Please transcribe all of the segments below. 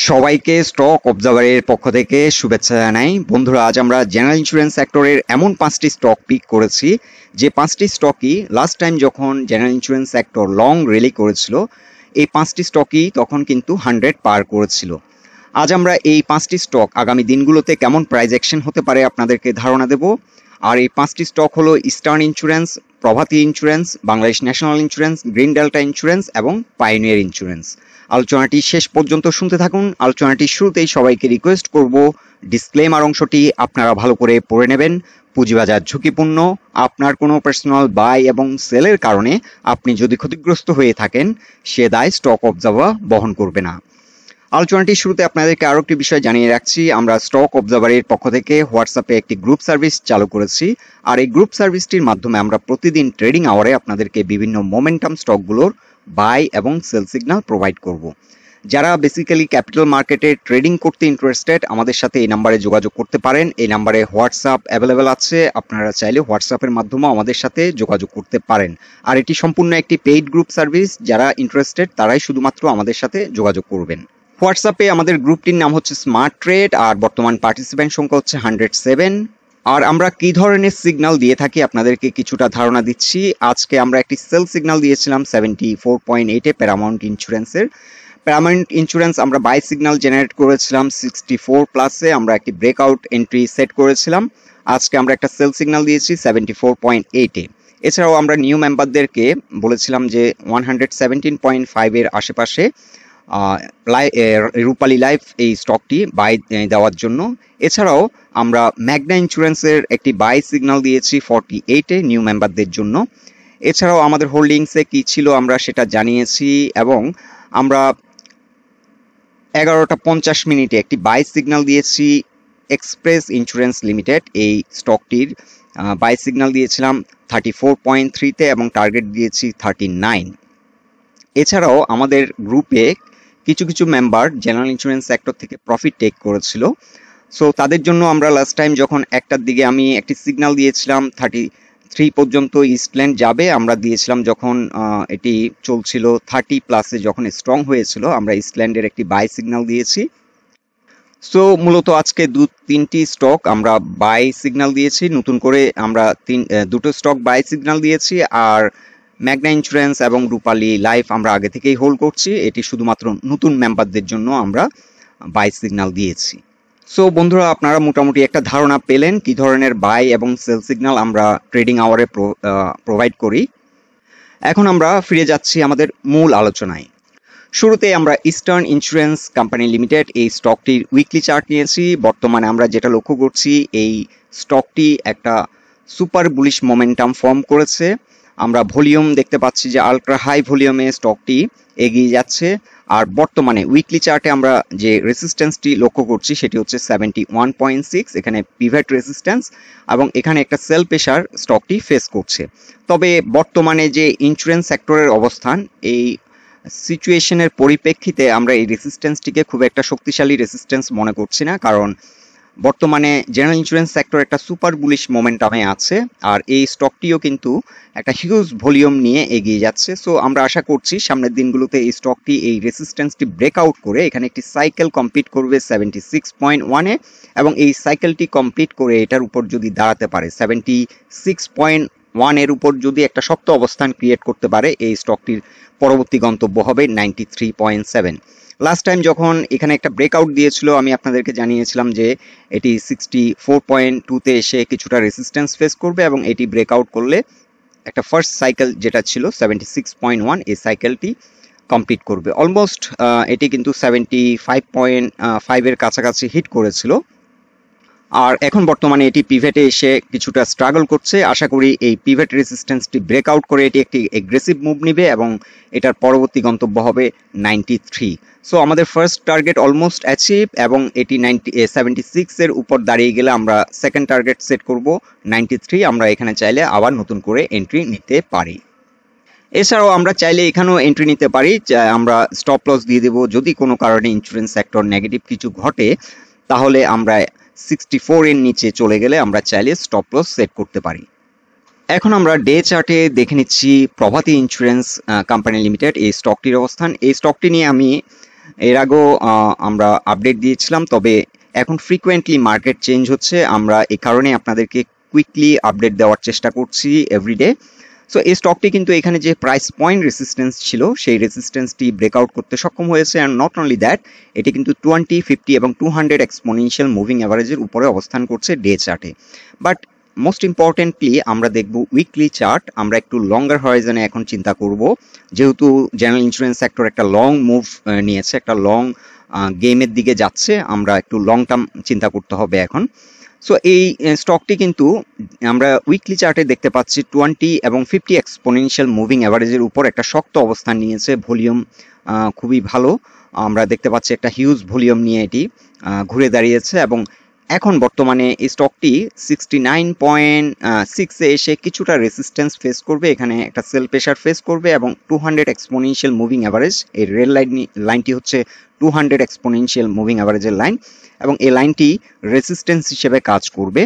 সবাইকে স্টক অবজারভারের পক্ষ থেকে শুভেচ্ছা জানাই। বন্ধুরা, আজ আমরা জেনারেল ইন্স্যুরেন্স সেক্টরের এমন 5টি স্টক পিক করেছি যে 5টি স্টকই লাস্ট টাইম যখন general insurance sector long rally করেছিল, এই 5টি স্টকই তখন কিন্তু 100 পার করেছিল। আজ আমরা এই 5টি স্টক আগামী দিনগুলোতে কেমন প্রাইস অ্যাকশন হতে পারে আপনাদেরকে ধারণা দেব। আর এই 5টি স্টক হলো eastern insurance, Provati insurance, Bangladesh national insurance, green delta insurance এবং পাইওনিয়ার ইন্স্যুরেন্স। আলোচনাটি শেষ পর্যন্ত শুনতে থাকুন। আলোচনাটির শুরুতেই সবাইকে রিকোয়েস্ট করব, ডিসক্লেমার অংশটি আপনারা ভালো করে পড়ে নেবেন। পুঁজিবাজার ঝুঁকিপূর্ণ। আপনার কোনো পার্সোনাল বাই এবং সেলের কারণে আপনি যদি ক্ষতিগ্রস্ত হয়ে থাকেন, সে দায় স্টক অবজারভার বহন করবে না। আলোচনাটির শুরুতে আপনাদেরকে আরও একটি বিষয় জানিয়ে রাখছি, আমরা স্টক অবজারভারের পক্ষ থেকে হোয়াটসঅ্যাপে একটি গ্রুপ সার্ভিস চালু করেছি। আর এই গ্রুপ সার্ভিসটির মাধ্যমে আমরা প্রতিদিন ট্রেডিং আওয়ারে আপনাদেরকে বিভিন্ন মোমেন্টাম স্টকগুলোর বাই এবং সেল সিগন্যাল প্রোভাইড করব। যারা বেসিক্যালি ক্যাপিটাল মার্কেটে ট্রেডিং করতে ইন্টারেস্টেড, আমাদের সাথে এই নাম্বারে যোগাযোগ করতে পারেন। এই নাম্বারে হোয়াটসঅ্যাপ অ্যাভেলেবেল আছে, আপনারা চাইলে হোয়াটসঅ্যাপের মাধ্যমেও আমাদের সাথে যোগাযোগ করতে পারেন। আর এটি সম্পূর্ণ একটি পেইড গ্রুপ সার্ভিস, যারা ইন্টারেস্টেড তারাই শুধুমাত্র আমাদের সাথে যোগাযোগ করবেন। হোয়াটসঅ্যাপে আমাদের গ্রুপটির নাম হচ্ছে স্মার্ট ট্রেড, আর বর্তমান পার্টিসিপেন্ট সংখ্যা হচ্ছে 107। আর আমরা কি ধরনের সিগন্যাল দিয়ে থাকি আপনাদেরকে কিছুটা ধারণা দিচ্ছি। আজকে আমরা একটি সেল সিগন্যাল দিয়েছিলাম 74.8-এ প্যারামাউন্ট ইন্স্যুরেন্সের। প্যারামাউন্ট ইন্স্যুরেন্স আমরা বাই সিগন্যাল জেনারেট করেছিলাম 64+-এ, আমরা একটি ব্রেকআউট এন্ট্রি সেট করেছিলাম। আজকে আমরা একটা সেল সিগন্যাল দিয়েছি 74.8-এ। এছাড়াও আমরা নিউ মেম্বারদেরকে বলেছিলাম যে 117.5-এর আশেপাশে রূপালী লাইফ এই স্টকটি বাই দেওয়ার জন্য। এছাড়াও আমরা ম্যাগনা ইন্স্যুরেন্সের একটি বাই সিগন্যাল দিয়েছি 48-এ নিউ মেম্বারদের জন্য। এছাড়াও আমাদের হোল্ডিংসে কি ছিল আমরা সেটা জানিয়েছি, এবং আমরা 11:50 একটি বাই সিগন্যাল দিয়েছি এক্সপ্রেস ইন্স্যুরেন্স লিমিটেড। এই স্টকটির বাই সিগন্যাল দিয়েছিলাম 34.3-তে এবং টার্গেট দিয়েছি 39। এছাড়াও আমাদের গ্রুপে কিছু কিছু মেম্বার জেনারেল ইন্স্যুরেন্স সেক্টর থেকে প্রফিট টেক করেছিল। সো তাদের জন্য আমরা লাস্ট টাইম যখন একটার দিকে আমি একটি সিগন্যাল দিয়েছিলাম 33 পর্যন্ত ইস্টল্যান্ড যাবে, আমরা দিয়েছিলাম যখন এটি চলছিল 30+-এ, যখন স্ট্রং হয়েছিল আমরা ইস্টল্যান্ডের একটি বাই সিগন্যাল দিয়েছি। সো মূলত আজকে 2-3টি স্টক আমরা বাই সিগন্যাল দিয়েছি, নতুন করে আমরা দুটো স্টক বাই সিগন্যাল দিয়েছি। আর ম্যাগনা ইন্স্যুরেন্স এবং রূপালী লাইফ আমরা আগে থেকেই হোল্ড করছি, এটি শুধুমাত্র নতুন মেম্বারদের জন্য আমরা বাই সিগন্যাল দিয়েছি। সো বন্ধুরা, আপনারা মোটামুটি একটা ধারণা পেলেন কি ধরনের বাই এবং সেল সিগন্যাল আমরা ট্রেডিং আওয়ারে প্রোভাইড করি। এখন আমরা ফিরে যাচ্ছি আমাদের মূল আলোচনায়। শুরুতে আমরা ইস্টার্ন ইন্স্যুরেন্স কোম্পানি লিমিটেড এই স্টকটির উইকলি চার্ট নিয়েছি। বর্তমানে আমরা যেটা লক্ষ্য করছি, এই স্টকটি একটা সুপার বুলিশ মোমেন্টাম ফর্ম করেছে। আমরা ভলিউম দেখতে পাচ্ছি যে আলট্রা হাই ভলিউমে স্টকটি এগিয়ে যাচ্ছে। আর বর্তমানে উইকলি চার্টে আমরা যে রেসিস্ট্যান্সটি লক্ষ্য করছি সেটি হচ্ছে 71.6, এখানে পিভট রেসিস্ট্যান্স, এবং এখানে একটা সেল প্রেশার স্টকটি ফেস করছে। তবে বর্তমানে যে ইন্স্যুরেন্স সেক্টরের অবস্থান, এই সিচুয়েশনের পরিপ্রেক্ষিতে আমরা এই রেসিস্ট্যান্সটিকে খুব একটা শক্তিশালী রেসিস্ট্যান্স মনে করছি না, কারণ বর্তমানে জেনারেল ইন্স্যুরেন্স সেক্টর একটা সুপার বুলিশ মোমেন্টামে আছে। আর এই স্টকটিও কিন্তু একটা হিউজ ভলিউম নিয়ে এগিয়ে যাচ্ছে। সো আমরা আশা করছি সামনের দিনগুলোতে এই স্টকটি এই রেসিস্ট্যান্সটি ব্রেকআউট করে এখানে একটি সাইকেল কমপ্লিট করবে 76.1-এ, এবং এই সাইকেলটি কমপ্লিট করে এটার উপর যদি দাঁড়াতে পারে 76.1-এর উপর যদি একটা শক্ত অবস্থান ক্রিয়েট করতে পারে, এই স্টকটির পরবর্তী গন্তব্য হবে 93.7। লাস্ট টাইম যখন এখানে একটা ব্রেকআউট দিয়েছিল, আমি আপনাদেরকে জানিয়েছিলাম যে এটি 64.2-তে এসে কিছুটা রেসিস্ট্যান্স ফেস করবে, এবং এটি ব্রেকআউট করলে একটা ফার্স্ট সাইকেল যেটা ছিল 76.1, এই সাইকেলটি কমপ্লিট করবে। অলমোস্ট এটি কিন্তু 75.5-এর কাছাকাছি হিট করেছিল। আর এখন বর্তমানে এটি পিভেটে এসে কিছুটা স্ট্রাগল করছে। আশা করি এই পিভেট রেসিস্ট্যান্সটি ব্রেকআউট করে এটি একটি এগ্রেসিভ মুভ নিবে, এবং এটার পরবর্তী গন্তব্য হবে 93। সো আমাদের ফার্স্ট টার্গেট অলমোস্ট অ্যাচিভ, এবং এটি 76-এর উপর দাঁড়িয়ে গেলে আমরা সেকেন্ড টার্গেট সেট করব 93। আমরা এখানে চাইলে আবার নতুন করে এন্ট্রি নিতে পারি। এছাড়াও আমরা চাইলে এখানেও এন্ট্রি নিতে পারি, আমরা স্টপ লস দিয়ে দেব। যদি কোনো কারণে ইন্স্যুরেন্স সেক্টর নেগেটিভ কিছু ঘটে, তাহলে আমরা 64-এর নিচে চলে গেলে আমরা চাইলে স্টপ লস সেট করতে পারি। এখন আমরা ডে চার্টে দেখে নিচ্ছি প্রভাতী ইন্স্যুরেন্স কোম্পানি লিমিটেড এই স্টকটির অবস্থান। এই স্টকটি নিয়ে আমি এর আগেও আমরা আপডেট দিয়েছিলাম, তবে এখন ফ্রিকোয়েন্টলি মার্কেট চেঞ্জ হচ্ছে, আমরা এই কারণে আপনাদেরকে কুইকলি আপডেট দেওয়ার চেষ্টা করছি এভরিডে। সো এই স্টকটি কিন্তু এখানে যে প্রাইস পয়েন্ট রেসিস্টেন্স ছিল সেই রেসিস্টেন্সটি ব্রেকআউট করতে সক্ষম হয়েছে, অ্যান্ড নট অনলি দ্যাট, এটি কিন্তু 20, 50 এবং 200 এক্সপোনেনশিয়াল মুভিং অ্যাভারেজের উপরে অবস্থান করছে ডে চার্টে। বাট মোস্ট ইম্পর্টেন্টলি আমরা দেখব উইকলি চার্ট। আমরা একটু লঙ্গার হরাইজনে এখন চিন্তা করব, যেহেতু জেনারেল ইন্স্যুরেন্স সেক্টর একটা লং মুভ নিয়েছে, একটা লং গেমের দিকে যাচ্ছে, আমরা একটু লং টার্ম চিন্তা করতে হবে এখন। সো এই স্টকটি কিন্তু আমরা উইকলি চার্টে দেখতে পাচ্ছি 20 এবং 50 এক্সপোনেনশিয়াল মুভিং অ্যাভারেজের উপর একটা শক্ত অবস্থান নিয়েছে। ভলিউম খুবই ভালো, আমরা দেখতে পাচ্ছি একটা হিউজ ভলিউম নিয়ে এটি ঘুরে দাঁড়িয়েছে, এবং এখন বর্তমানে এই স্টকটি 69.6 এ এসে কিছুটা রেসিস্ট্যান্স ফেস করবে, এখানে একটা সেল প্রেশার ফেস করবে, এবং 200 এক্সপোনেনশিয়াল মুভিং অ্যাভারেজ, এই রেড লাইনটি হচ্ছে 200 এক্সপোনেনশিয়াল মুভিং অ্যাভারেজের লাইন, এবং এই লাইনটি রেসিস্ট্যান্স হিসেবে কাজ করবে।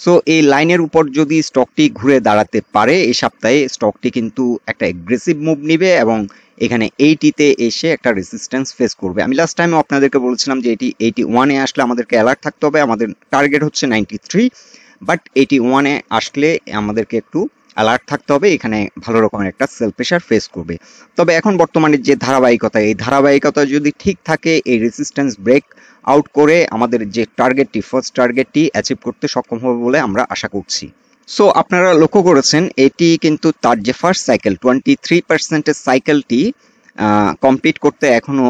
সো এই লাইনের উপর যদি স্টকটি ঘুরে দাঁড়াতে পারে এই সপ্তাহে, স্টকটি কিন্তু একটা এগ্রেসিভ মুভ নিবে এবং এখানে 80-তে এসে একটা রেসিস্ট্যান্স ফেস করবে। আমি লাস্ট টাইমে আপনাদেরকে বলছিলাম যে এটি 81-এ আসলে আমাদেরকে অ্যালার্ট থাকতে হবে, আমাদের টার্গেট হচ্ছে 93, বাট 81-এ আসলে আমাদেরকে একটু অ্যালার্ট থাকতে হবে, এখানে ভালো রকমের একটা সেল প্রেশার ফেস করবে। তবে এখন বর্তমানে যে ধারাবাহিকতা, এই ধারাবাহিকতা যদি ঠিক থাকে, এই রেসিস্ট্যান্স ব্রেক আউট করে আমাদের যে টার্গেটটি, ফার্স্ট টার্গেটটি অ্যাচিভ করতে সক্ষম হবে বলে আমরা আশা করছি। সো আপনারা লক্ষ্য করেছেন এটি কিন্তু তার যে ফার্স্ট সাইকেল 23%-এর সাইকেলটি কমপ্লিট করতে এখনও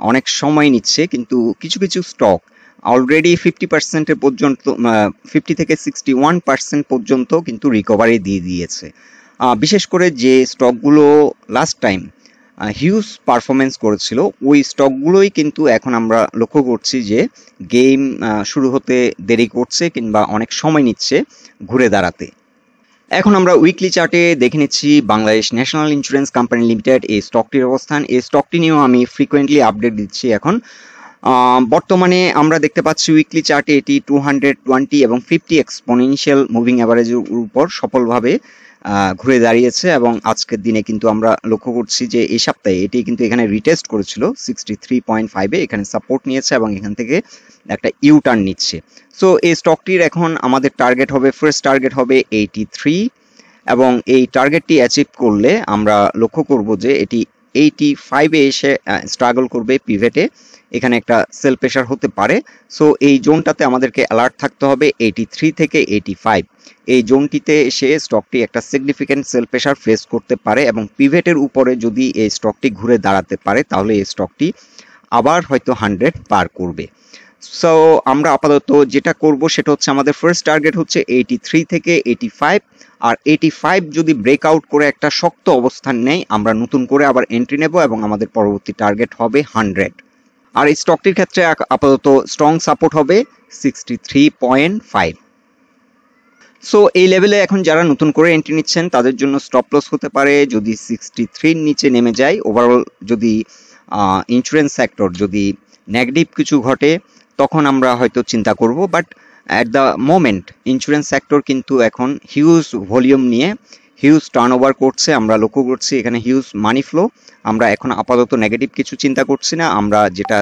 অনেক সময় নিচ্ছে, কিন্তু কিছু কিছু স্টক অলরেডি 50% পর্যন্ত, 50 থেকে 61% পর্যন্ত কিন্তু রিকভারি দিয়ে দিয়েছে। বিশেষ করে যে স্টকগুলো লাস্ট টাইম হিউজ পারফরমেন্স করেছিল, ওই স্টকগুলোই কিন্তু এখন আমরা লক্ষ্য করছি যে গেম শুরু হতে দেরি করছে কিংবা অনেক সময় নিচ্ছে ঘুরে দাঁড়াতে। এখন আমরা উইকলি চার্টে দেখে নিচ্ছি Bangladesh national insurance company limited, এই স্টকটির অবস্থান। এই স্টকটি নিয়েও আমি ফ্রিকোয়েন্টলি আপডেট দিচ্ছি এখন। বর্তমানে আমরা দেখতে পাচ্ছি উইকলি চার্টে এটি 220 এবং 50 এক্সপোনেনশিয়াল মুভিং অ্যাভারেজের উপর সফলভাবে ঘুরে দাঁড়িয়েছে, এবং আজকের দিনে কিন্তু আমরা লক্ষ্য করছি যে এই সপ্তাহে এটি কিন্তু এখানে রিটেস্ট করেছিল 63.5-এ, এখানে সাপোর্ট নিয়েছে এবং এখান থেকে একটা ইউ টার্ন নিচ্ছে। সো এই স্টকটির এখন আমাদের টার্গেট হবে, ফার্স্ট টার্গেট হবে 83, এবং এই টার্গেটটি অ্যাচিভ করলে আমরা লক্ষ্য করব যে এটি 85-এ এসে স্ট্রাগল করবে পিভেটে, এখানে একটা সেল প্রেশার হতে পারে। সো এই জোনটাতে আমাদেরকে অ্যালার্ট থাকতে হবে 83 থেকে 85, এই জোনটিতে এসে স্টকটি একটা সিগনিফিক্যান্ট সেল প্রেশার ফেস করতে পারে, এবং পিভেটের উপরে যদি এই স্টকটি ঘুরে দাঁড়াতে পারে তাহলে এই স্টকটি আবার হয়তো 100 পার করবে। সো আমরা আপাতত যেটা করব সেটা হচ্ছে আমাদের ফার্স্ট টার্গেট হচ্ছে 83 থেকে 85, আর 85 যদি ব্রেকআউট করে একটা শক্ত অবস্থান নেয় আমরা নতুন করে আবার এন্ট্রি নেব, এবং আমাদের পরবর্তী টার্গেট হবে 100। আর এই স্টকটির ক্ষেত্রে আপাতত স্ট্রং সাপোর্ট হবে 63.5। সো এই লেভেলে এখন যারা নতুন করে এন্ট্রি নিচ্ছেন তাদের জন্য স্টপ লস হতে পারে যদি 63-র নিচে নেমে যায়। ওভারঅল যদি ইন্স্যুরেন্স সেক্টর যদি নেগেটিভ কিছু ঘটে তখন আমরা হয়তো চিন্তা করব, but at the moment insurance sector কিন্তু এখন হিউজ ভলিউম নিয়ে হিউজ টার্নওভার করছে, আমরা লক্ষ্য করছি এখানে হিউজ মানি ফ্লো। আমরা এখন আপাতত নেগেটিভ কিছু চিন্তা করছি না, আমরা যেটা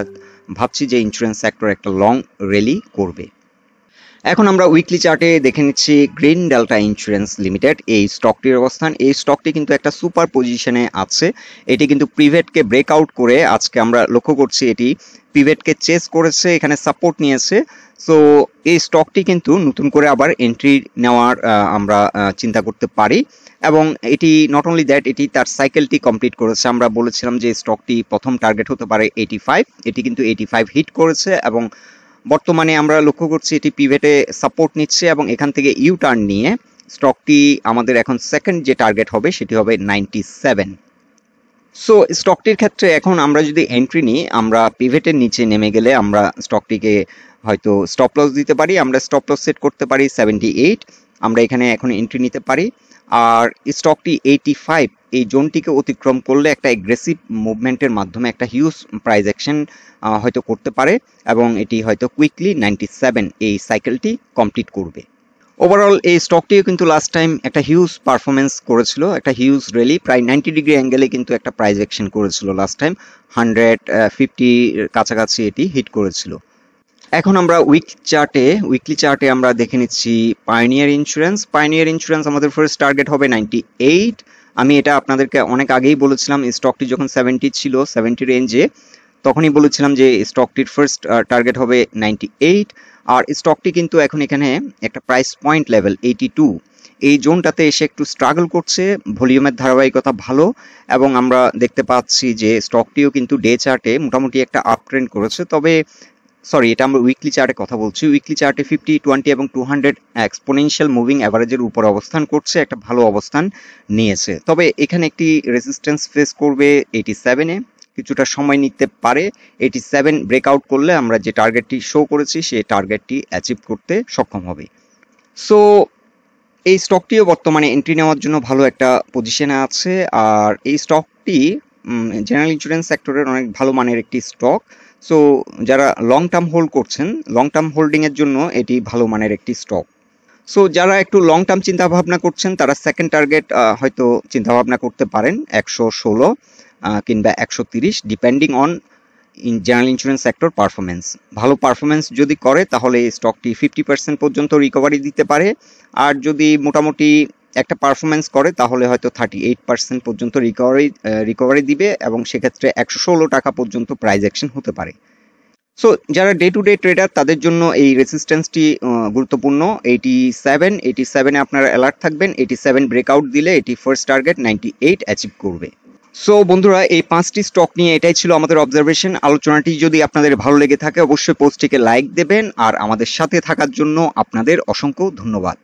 ভাবছি যে ইন্স্যুরেন্স সেক্টর একটা লং র্যালি করবে। এখন আমরা উইকলি চার্টে দেখে নিচ্ছি গ্রিনডেল্টা ইন্স্যুরেন্স লিমিটেড, এই স্টকটির অবস্থান। এই স্টকটি কিন্তু একটা সুপার পজিশনে আছে, এটি কিন্তু প্রিভেটকে ব্রেকআউট করে আজকে আমরা লক্ষ্য করছি এটি পিভেটকে চেস করেছে, এখানে সাপোর্ট নিয়েছে। সো এই স্টকটি কিন্তু নতুন করে আবার এন্ট্রি নেওয়ার আমরা চিন্তা করতে পারি, এবং এটি নট অনলি দ্যাট, এটি তার সাইকেলটি কমপ্লিট করেছে। আমরা বলেছিলাম যে স্টকটি প্রথম টার্গেট হতে পারে 85, এটি কিন্তু 85 হিট করেছে, এবং বর্তমানে আমরা লক্ষ্য করছি এটি পিভেটে সাপোর্ট নিচ্ছে, এবং এখান থেকে ইউ টার্ন নিয়ে স্টকটি আমাদের এখন সেকেন্ড যে টার্গেট হবে সেটি হবে 97। সো স্টকটির ক্ষেত্রে এখন আমরা যদি এন্ট্রি নিই, আমরা পিভেটের নিচে নেমে গেলে আমরা স্টকটিকে হয়তো স্টপ লস দিতে পারি, আমরা স্টপ লস সেট করতে পারি 78, আমরা এখানে এখন এন্ট্রি নিতে পারি। আর স্টকটি 85 এই জোনটিকে অতিক্রম করলে একটা এগ্রেসিভ মুভমেন্টের মাধ্যমে একটা হিউজ প্রাইস অ্যাকশন হয়তো করতে পারে, এবং এটি হয়তো কুইকলি 97 এই সাইকেলটি কমপ্লিট করবে। ওভারঅল এই স্টকটিও কিন্তু লাস্ট টাইম একটা হিউজ পারফরমেন্স করেছিল, একটা হিউজ র্যালি, প্রায় 90 ডিগ্রি অ্যাঙ্গেলে কিন্তু একটা প্রাইস অ্যাকশন করেছিল লাস্ট টাইম, 150 কাছাকাছি এটি হিট করেছিল। এখন আমরা উইকলি চার্টে আমরা দেখে নিচ্ছি পায়োনিয়ার ইন্স্যুরেন্স আমাদের ফার্স্ট টার্গেট হবে 98। আমি এটা আপনাদেরকে অনেক আগেই বলেছিলাম, স্টকটি যখন 70 ছিল, 70 রেঞ্জে, তখনই বলেছিলাম যে স্টকটির ফার্স্ট টার্গেট হবে 98। আর স্টকটি কিন্তু এখন এখানে একটা প্রাইস পয়েন্ট লেভেল 82, এই জোনটাতে এসে একটু স্ট্রাগল করছে, ভলিউমের ধারাবাহিকতা ভালো, এবং আমরা দেখতে পাচ্ছি যে স্টকটিও কিন্তু ডে চার্টে মোটামুটি একটা আপ ট্রেন্ড করেছে। তবে সরি, এটা আমরা উইকলি চার্টে কথা বলছি। উইকলি চার্টে 50, 20 এবং 200 এক্সপোনেনশিয়াল মুভিং অ্যাভারেজের উপর অবস্থান করছে, একটা ভালো অবস্থান নিয়েছে। তবে এখানে একটি রেজিস্ট্যান্স ফেস করবে 87-এ, কিছুটা সময় নিতে পারে। 87 ব্রেকআউট করলে আমরা যে টার্গেটটি শো করেছি সেই টার্গেটটি অ্যাচিভ করতে সক্ষম হবে। সো এই স্টকটিও বর্তমানে এন্ট্রি নেওয়ার জন্য ভালো একটা পজিশনে আছে। আর এই স্টকটি জেনারেল ইন্স্যুরেন্স সেক্টরের অনেক ভালো মানের একটি স্টক। সো যারা লং টার্ম হোল্ড করছেন, লং টার্ম হোল্ডিংয়ের জন্য এটি ভালো মানের একটি স্টক। সো যারা একটু লং টার্ম চিন্তা ভাবনা করছেন তারা সেকেন্ড টার্গেট হয়তো চিন্তা ভাবনা করতে পারেন 116 কিংবা 130, depending on general insurance sector performance. ভালো পারফরমেন্স যদি করে তাহলে এই স্টকটি 50% পর্যন্ত রিকভারি দিতে পারে। আর যদি মোটামুটি একটা পারফরমেন্স করে তাহলে হয়তো 38% পর্যন্ত রিকভারি দিবে, এবং সেক্ষেত্রে 116 টাকা পর্যন্ত প্রাইস অ্যাকশন হতে পারে। সো যারা ডে টু ডে ট্রেডার তাদের জন্য এই রেসিস্ট্যান্সটি গুরুত্বপূর্ণ। 87-এ আপনারা অ্যালার্ট থাকবেন। 87 ব্রেকআউট দিলে এটি ফার্স্ট টার্গেট 98 অ্যাচিভ করবে। সো বন্ধুরা, এই 5টি স্টক নিয়ে এটাই ছিল আমাদের অবজারভেশন। আলোচনাটি যদি আপনাদের ভালো লেগে থাকে অবশ্যই পোস্টটিকে লাইক দেবেন, আর আমাদের সাথে থাকার জন্য আপনাদের অসংখ্য ধন্যবাদ।